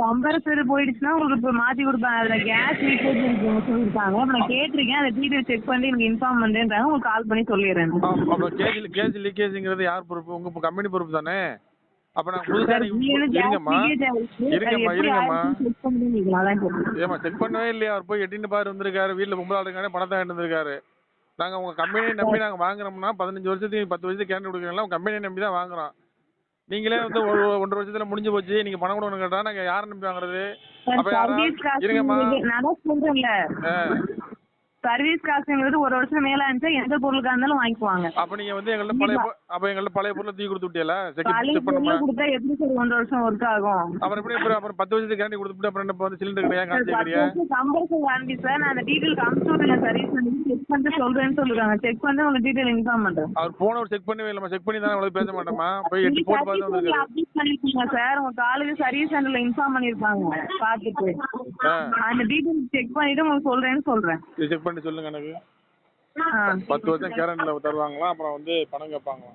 கம்பல்சரி போயிடுச்சுன்னா உங்களுக்கு இப்போ மாத்தி கொடுப்பாங்க. அதுல கேஸ் லீக்கேஜ் இருக்குன்னு சொல்லிருக்காங்க. நான் கேட்டிருக்கேன், அதை டீடைல் செக் பண்ணி எனக்கு இன்ஃபார்ம் பண்றேன்றாங்க. உங்களுக்கு கால் பண்ணி சொல்லிடுறேன். அப்புறம் கேஸ் லீக்கேஜ்ங்கிறது யார் பொறுப்பு? உங்க கம்பெனி பொறுப்பு தானே. அப்ப நான் புதுசா இருங்கம்மா ஏமா செக் பண்ணவே இல்லையா? அவர் போய் எட்டின்னு பாரு வந்திருக்காரு, வீட்டுல பொம்பளை ஆளுங்க பணத்தை வாங்கிட்டு வந்திருக்காரு. நாங்க உங்க கம்பெனியை நம்பி நாங்க வாங்குறோம்னா 15 வருஷத்துக்கு 10 வருஷத்துக்கு கேரண்டி கொடுக்குறீங்களா? உங்க கம்பெனியை நம்பி தான் வாங்குறோம். நீங்களே வந்து 1.5 வருஷத்துல முடிஞ்சு போச்சு, நீங்க பணம் கொடுக்கணும் கேட்டா நாங்க யாரை நம்பி வாங்குறது? அப்ப யாரா இருங்கம்மா, சர்வீஸ் காஸ்ட்ங்கிறது 1 வருஷம் மேல இருந்துச்சா எந்த பொருளுக்கா இருந்தாலும் வாங்கிக்குவாங்க. அப்ப நீங்க வந்து எங்கள்ட்ட பழைய பொருளை தூக்கி கொடுத்து விட்டியல, செக் பண்ணுமா? கொடுத்தா எப்படி சார் 1 வருஷம் ஒர்க் ஆகும்? அப்புறம் எப்படி அப்புறம் 10 வருஷத்துக்கு கேரண்டி கொடுத்துட்டு அப்புறம் என்ன வந்து சிலிண்டர் கிடையாது காசு கேக்குறியா? Compulsory warranty sir. நான் அந்த டீடைல் காமிச்சோட சர்வீஸ் பண்ணி செக் பண்ணிட்டு சொல்றேன்னு சொல்றாங்க. செக் பண்ணி உங்களுக்கு டீடைல் இன்ஃபார்ம் பண்றேன். அவர் போனவர் செக் பண்ணவே இல்லமா? செக் பண்ணி தானே உங்களுக்கு பேச மாட்டோமா? போய் எட்டி போட்டு பார்த்து வந்திருக்காரு. அப்டேட் பண்ணிருக்கீங்க சார். உங்க காலுக்கு சர்வீஸ் சென்டர்ல இன்ஃபார்ம் பண்ணிருப்பாங்க. பாத்துட்டு அந்த டீடைல் செக் பண்ணிட்டு உங்களுக்கு சொல்றேன். செக் பண்ணி சொல்லுங்க. எனக்கு 10 வருஷம் கேரண்டில தருவாங்களா? அப்புறம் வந்து பணம் கேட்பாங்களா?